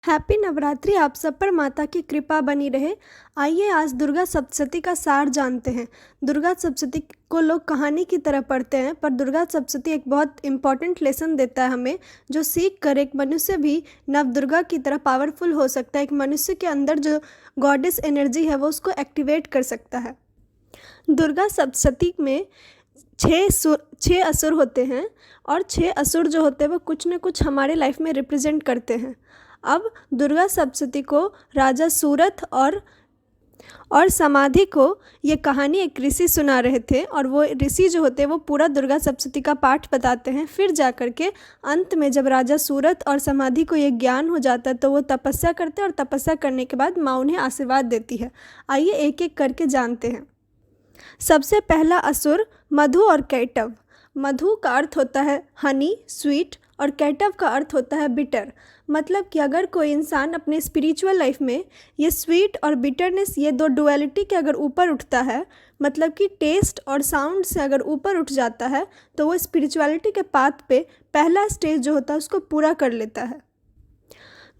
Happy Navratri. आप सब पर माता की कृपा बनी रहे। आइए आज दुर्गा सप्तशती का सार जानते हैं। दुर्गा सप्तशती को लोग कहानी की तरह पढ़ते हैं, पर दुर्गा सप्तशती एक बहुत इम्पॉर्टेंट लेसन देता है हमें, जो सीख कर एक मनुष्य भी नवदुर्गा की तरह पावरफुल हो सकता है। एक मनुष्य के अंदर जो गॉडेस एनर्जी है वो उसको एक्टिवेट कर सकता है। दुर्गा सप्तशती में छः असुर होते हैं, और 6 असुर जो होते हैं वो कुछ न कुछ हमारे लाइफ में रिप्रेजेंट करते हैं। अब दुर्गा सप्तशती को राजा सूरत और समाधि को ये कहानी एक ऋषि सुना रहे थे, और वो ऋषि जो होते हैं वो पूरा दुर्गा सप्तशती का पाठ बताते हैं। फिर जा कर के अंत में जब राजा सूरत और समाधि को ये ज्ञान हो जाता है तो वो तपस्या करते हैं, और तपस्या करने के बाद माँ उन्हें आशीर्वाद देती है। आइए एक एक करके जानते हैं। सबसे पहला असुर मधु और कैटव। मधु का अर्थ होता है हनी, स्वीट, और कैटव का अर्थ होता है बिटर। मतलब कि अगर कोई इंसान अपने स्पिरिचुअल लाइफ में ये स्वीट और बिटरनेस, ये दो डुअलिटी के अगर ऊपर उठता है, मतलब कि टेस्ट और साउंड से अगर ऊपर उठ जाता है, तो वो स्पिरिचुअलिटी के पाथ पे पहला स्टेज जो होता है उसको पूरा कर लेता है।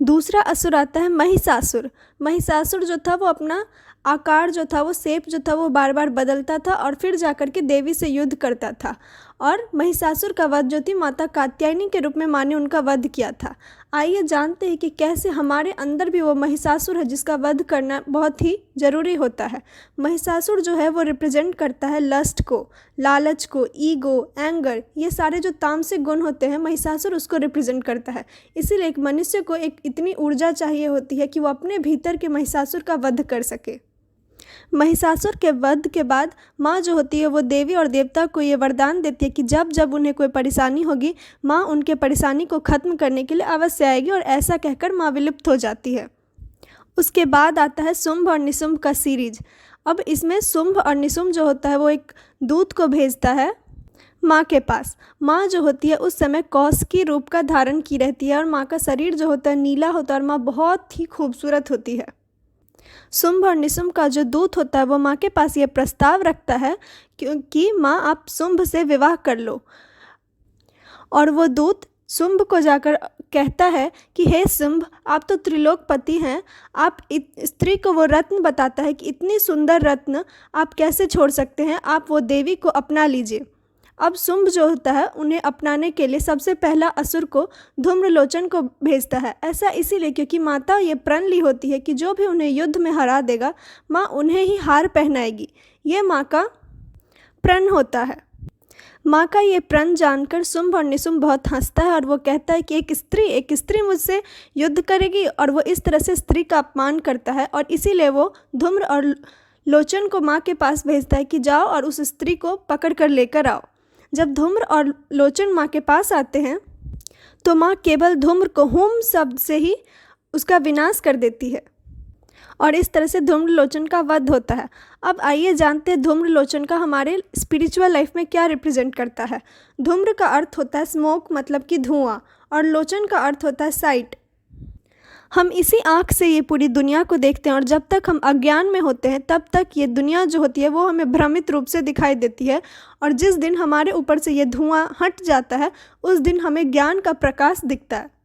दूसरा असुर आता है महिषासुर। महिषासुर जो था वो अपना आकार जो था, वो शेप जो था वो बार बार बदलता था, और फिर जाकर के देवी से युद्ध करता था। और महिषासुर का वध जो थी माता कात्यायनी के रूप में माँ ने उनका वध किया था। आइए जानते हैं कि कैसे हमारे अंदर भी वो महिषासुर है जिसका वध करना बहुत ही ज़रूरी होता है। महिषासुर जो है वो रिप्रेजेंट करता है लस्ट को, लालच को, ईगो, एंगर, ये सारे जो तामसिक गुण होते हैं महिषासुर उसको रिप्रेजेंट करता है। इसीलिए एक मनुष्य को एक इतनी ऊर्जा चाहिए होती है कि वो अपने भीतर के महिषासुर का वध कर सके। महिषासुर के वध के बाद माँ जो होती है वो देवी और देवता को ये वरदान देती है कि जब जब उन्हें कोई परेशानी होगी माँ उनके परेशानी को ख़त्म करने के लिए अवश्य आएगी, और ऐसा कहकर माँ विलुप्त हो जाती है। उसके बाद आता है शुंभ और निशुंभ का सीरीज। अब इसमें शुंभ और निशुंभ जो होता है वो एक दूत को भेजता है माँ के पास। माँ जो होती है उस समय कौशिकी रूप का धारण की रहती है, और माँ का शरीर जो होता है नीला होता है, और माँ बहुत ही खूबसूरत होती है। शुंभ और निशुंभ का जो दूत होता है वो माँ के पास ये प्रस्ताव रखता है क्योंकि माँ आप शुंभ से विवाह कर लो। और वो दूत शुंभ को जाकर कहता है कि हे शुंभ, आप तो त्रिलोकपति हैं, आप स्त्री को वो रत्न बताता है कि इतनी सुंदर रत्न आप कैसे छोड़ सकते हैं, आप वो देवी को अपना लीजिए। अब शुंभ जो होता है उन्हें अपनाने के लिए सबसे पहला असुर को धूम्रलोचन को भेजता है। ऐसा इसीलिए क्योंकि माता ये प्रण ली होती है कि जो भी उन्हें युद्ध में हरा देगा माँ उन्हें ही हार पहनाएगी। ये माँ का प्रण होता है। माँ का ये प्रण जानकर शुंभ और निशुंभ बहुत हंसता है, और वो कहता है कि एक स्त्री मुझसे युद्ध करेगी, और वो इस तरह से स्त्री का अपमान करता है। और इसीलिए वो धूम्र और लोचन को माँ के पास भेजता है कि जाओ और उस स्त्री को पकड़ कर लेकर आओ। जब धूम्र और लोचन माँ के पास आते हैं तो माँ केवल धूम्र को हुम शब्द से ही उसका विनाश कर देती है, और इस तरह से धूम्रलोचन का वध होता है। अब आइए जानते हैं धूम्रलोचन का हमारे स्पिरिचुअल लाइफ में क्या रिप्रेजेंट करता है। धूम्र का अर्थ होता है स्मोक, मतलब कि धुआं, और लोचन का अर्थ होता है साइट। हम इसी आँख से ये पूरी दुनिया को देखते हैं, और जब तक हम अज्ञान में होते हैं तब तक ये दुनिया जो होती है वो हमें भ्रमित रूप से दिखाई देती है, और जिस दिन हमारे ऊपर से ये धुआं हट जाता है उस दिन हमें ज्ञान का प्रकाश दिखता है।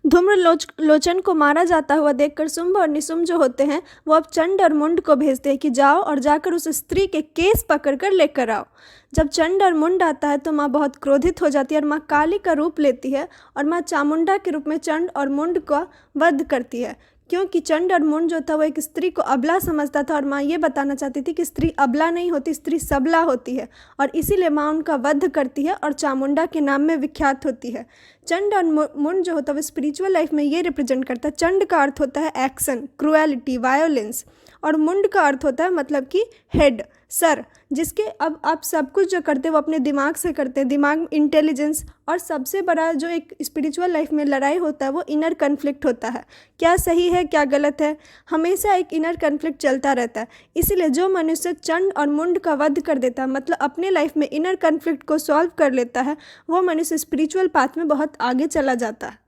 धूम्रलोचन को मारा जाता हुआ देखकर शुंभ और निशुंभ जो होते हैं वो अब चंड और मुंड को भेजते हैं कि जाओ और जाकर उस स्त्री के केस पकड़कर लेकर आओ। जब चंड और मुंड आता है तो माँ बहुत क्रोधित हो जाती है, और माँ काली का रूप लेती है, और माँ चामुंडा के रूप में चंड और मुंड का वध करती है। क्योंकि चंड और मुंड जो था वो एक स्त्री को अबला समझता था, और माँ ये बताना चाहती थी कि स्त्री अबला नहीं होती, स्त्री सबला होती है, और इसीलिए माँ उनका वध करती है और चामुंडा के नाम में विख्यात होती है। चंड और मुंड जो होता है वो स्पिरिचुअल लाइफ में ये रिप्रेजेंट करता है। चंड का अर्थ होता है एक्शन, क्रुएलिटी, वायोलेंस, और मुंड का अर्थ होता है मतलब कि हेड, सर, जिसके अब आप सब कुछ जो करते हैं वो अपने दिमाग से करते हैं, दिमाग, इंटेलिजेंस। और सबसे बड़ा जो एक स्पिरिचुअल लाइफ में लड़ाई होता है वो इनर कन्फ्लिक्ट होता है, क्या सही है क्या गलत है, हमेशा एक इनर कन्फ्लिक्ट चलता रहता है। इसीलिए जो मनुष्य चंड और मुंड का वध कर देता है, मतलब अपने लाइफ में इनर कन्फ्लिक्ट को सॉल्व कर लेता है, वो मनुष्य स्पिरिचुअल पाथ में बहुत आगे चला जाता है।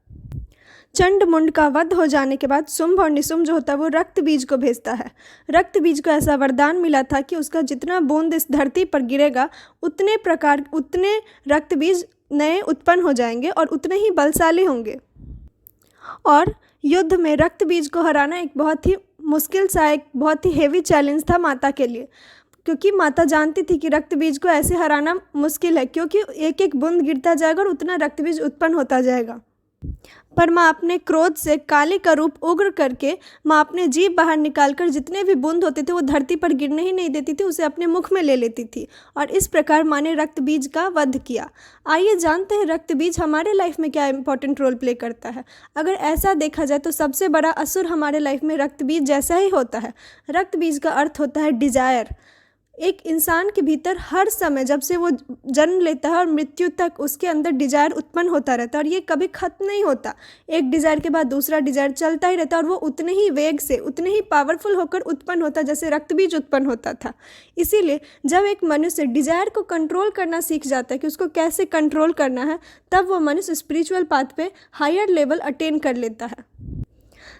चंड मुंड का वध हो जाने के बाद शुंभ और निशुंभ जो होता है वो रक्त बीज को भेजता है। रक्त बीज को ऐसा वरदान मिला था कि उसका जितना बूंद इस धरती पर गिरेगा उतने रक्त बीज नए उत्पन्न हो जाएंगे और उतने ही बलशाली होंगे। और युद्ध में रक्त बीज को हराना एक बहुत ही मुश्किल सा, एक बहुत ही हेवी चैलेंज था माता के लिए, क्योंकि माता जानती थी कि रक्त बीज को ऐसे हराना मुश्किल है, क्योंकि एक एक बूंद गिरता जाएगा और उतना रक्त बीज उत्पन्न होता जाएगा। पर माँ अपने क्रोध से काली का रूप उग्र करके माँ अपने जीभ बाहर निकालकर जितने भी बूंद होते थे वो धरती पर गिरने ही नहीं देती थी, उसे अपने मुख में ले लेती थी, और इस प्रकार माँ ने रक्त बीज का वध किया। आइए जानते हैं रक्त बीज हमारे लाइफ में क्या इंपॉर्टेंट रोल प्ले करता है। अगर ऐसा देखा जाए तो सबसे बड़ा असुर हमारे लाइफ में रक्त बीज जैसा ही होता है। रक्त बीज का अर्थ होता है डिजायर। एक इंसान के भीतर हर समय, जब से वो जन्म लेता है और मृत्यु तक, उसके अंदर डिजायर उत्पन्न होता रहता है और ये कभी खत्म नहीं होता। एक डिजायर के बाद दूसरा डिजायर चलता ही रहता है और वो उतने ही वेग से, उतने ही पावरफुल होकर उत्पन्न होता है जैसे रक्त बीज उत्पन्न होता था। इसीलिए जब एक मनुष्य डिजायर को कंट्रोल करना सीख जाता है कि उसको कैसे कंट्रोल करना है, तब वो मनुष्य स्पिरिचुअल पाथ पे हायर लेवल अटेन कर लेता है।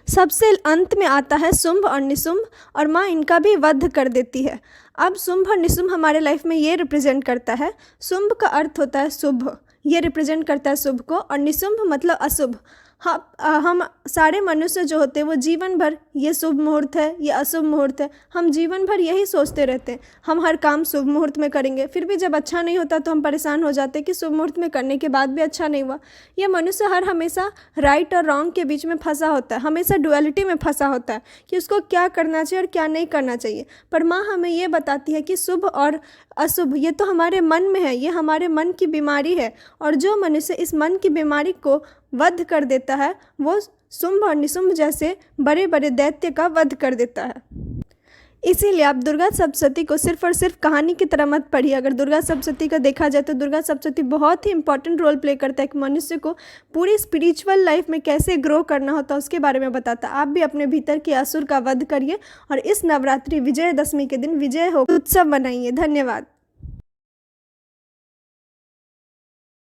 सबसे अंत में आता है शुंभ और निशुंभ, और माँ इनका भी वध कर देती है। अब शुंभ और निशुंभ हमारे लाइफ में ये रिप्रेजेंट करता है। शुंभ का अर्थ होता है शुभ, ये रिप्रेजेंट करता है शुभ को, और निशुंभ मतलब अशुभ। हम सारे मनुष्य जो होते हैं वो जीवन भर ये शुभ मुहूर्त है, ये अशुभ मुहूर्त है, हम जीवन भर यही सोचते रहते हैं। हम हर काम शुभ मुहूर्त में करेंगे, फिर भी जब अच्छा नहीं होता तो हम परेशान हो जाते हैं कि शुभ मुहूर्त में करने के बाद भी अच्छा नहीं हुआ। ये मनुष्य हमेशा राइट और रॉन्ग के बीच में फंसा होता है, हमेशा डुअलिटी में फंसा होता है कि उसको क्या करना चाहिए और क्या नहीं करना चाहिए। पर माँ हमें ये बताती है कि शुभ और अशुभ ये तो हमारे मन में है, ये हमारे मन की बीमारी है, और जो मनुष्य इस मन की बीमारी को वध कर देता है वो शुंभ और निशुंभ जैसे बड़े बड़े दैत्य का वध कर देता है। इसीलिए आप दुर्गा सप्तशती को सिर्फ और सिर्फ कहानी की तरह मत पढ़िए। अगर दुर्गा सप्तशती का देखा जाए तो दुर्गा सप्तशती बहुत ही इंपॉर्टेंट रोल प्ले करता है। एक मनुष्य को पूरी स्पिरिचुअल लाइफ में कैसे ग्रो करना होता है उसके बारे में बताता है। आप भी अपने भीतर के असुर का वध करिए और इस नवरात्रि विजयदशमी के दिन विजय हो उत्सव मनाइए। धन्यवाद।